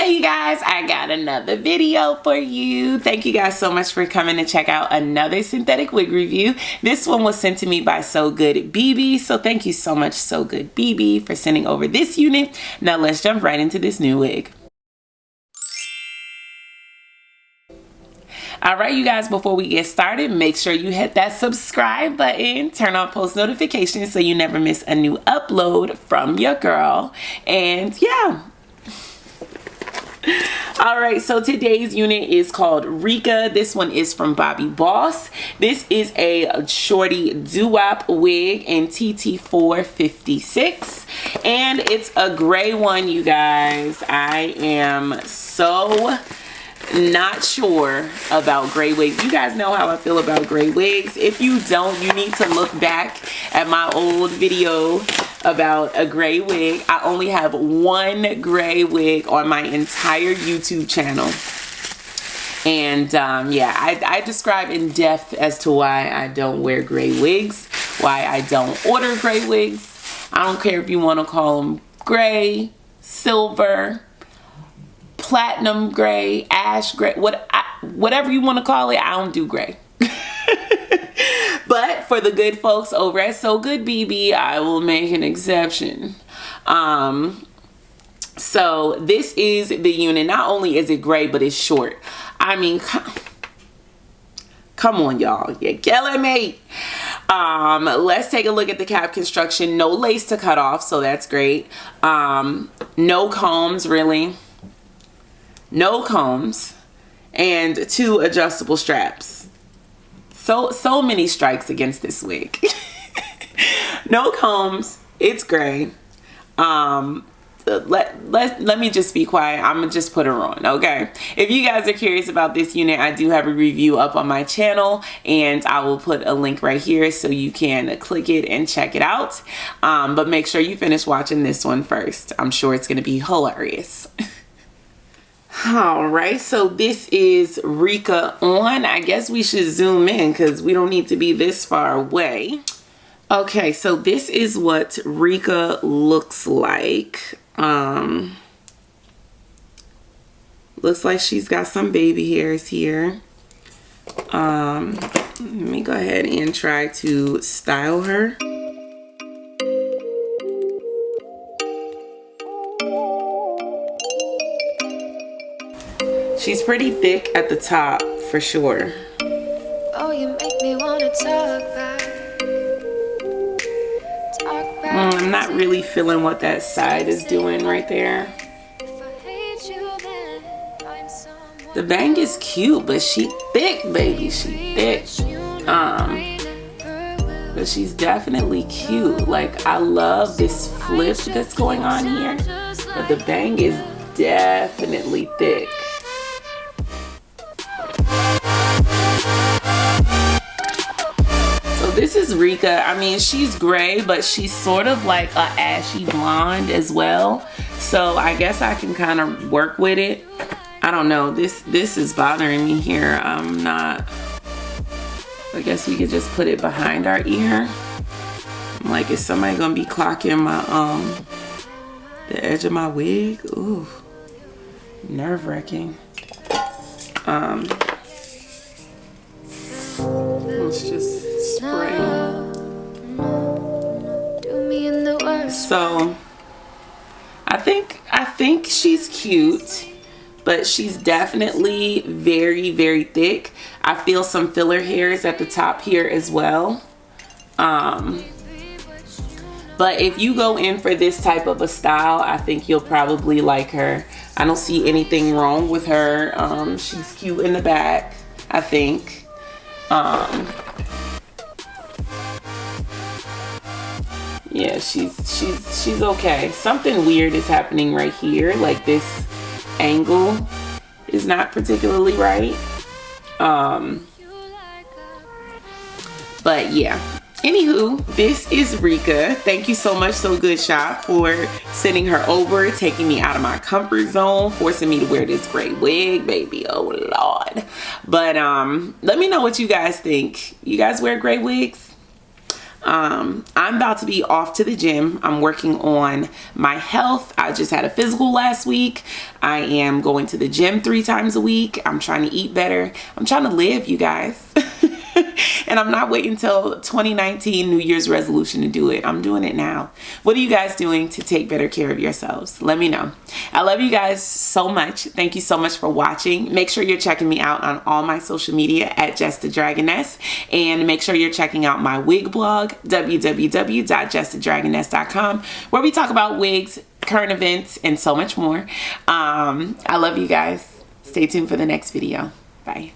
Hey you guys, I got another video for you. Thank you guys so much for coming to check out another synthetic wig review. This one was sent to me by So Good BB, so thank you so much So Good BB for sending over this unit. Now let's jump right into this new wig. Alright you guys, before we get started, make sure you hit that subscribe button, turn on post notifications so you never miss a new upload from your girl, and yeah. Alright, so today's unit is called RICCA. This one is from Bobbi Boss. This is a shorty doo-wop wig in TT456, and it's a gray one, you guys. I am so not sure about gray wigs. You guys know how I feel about gray wigs. If you don't, you need to look back at my old video about a gray wig. I only have one gray wig on my entire YouTube channel, and yeah, I describe in depth as to why I don't wear gray wigs, why I don't order gray wigs. I don't care if you want to call them gray, silver, platinum gray, ash gray, whatever you want to call it. I don't do gray. But for the good folks over at So Good BB, I will make an exception. So this is the unit. Not only is it gray, but it's short. I mean, come on y'all, you're killing me. Let's take a look at the cap construction. No lace to cut off, so that's great. No combs, really. No combs, and 2 adjustable straps. So many strikes against this wig. No combs. It's gray. Let me just be quiet. I'm gonna just put her on, okay? If you guys are curious about this unit, I do have a review up on my channel, and I will put a link right here so you can click it and check it out. But make sure you finish watching this one first. I'm sure it's gonna be hilarious. Alright, so this is RICCA on. I guess we should zoom in because we don't need to be this far away. Okay, so this is what RICCA looks like. Looks like she's got some baby hairs here. Let me go ahead and try to style her. She's pretty thick at the top, for sure. Oh, you make me wanna talk back. I'm not really feeling what that side is doing right there. The bang is cute, but she thick, baby. She thick. But she's definitely cute. Like, I love this flip that's going on here, but the bang is definitely thick. This is RICCA. I mean, she's gray, but she's sort of like a ashy blonde as well. So I guess I can kind of work with it. I don't know. This is bothering me here. I'm not. I guess we could just put it behind our ear. I'm like, is somebody gonna be clocking my the edge of my wig? Ooh, nerve-wracking. Let's just spray. So I think she's cute, but she's definitely very, very thick. I feel some filler hairs at the top here as well. But if you go in for this type of a style, I think you'll probably like her. I don't see anything wrong with her. She's cute in the back, I think. Yeah, she's okay. Something weird is happening right here. Like, this angle is not particularly right. But yeah. Anywho, this is RICCA. Thank you so much, So Good Shop, for sending her over, taking me out of my comfort zone, forcing me to wear this gray wig, baby. Oh Lord. But let me know what you guys think. You guys wear gray wigs? I'm about to be off to the gym. I'm working on my health. I just had a physical last week. I am going to the gym 3 times a week. I'm trying to eat better. I'm trying to live, you guys. And I'm not waiting until 2019 New Year's resolution to do it. I'm doing it now. What are you guys doing to take better care of yourselves? Let me know. I love you guys so much. Thank you so much for watching. Make sure you're checking me out on all my social media at Jess the Dragoness. And make sure you're checking out my wig blog, www.jessthedragoness.com, where we talk about wigs, current events, and so much more. I love you guys. Stay tuned for the next video. Bye.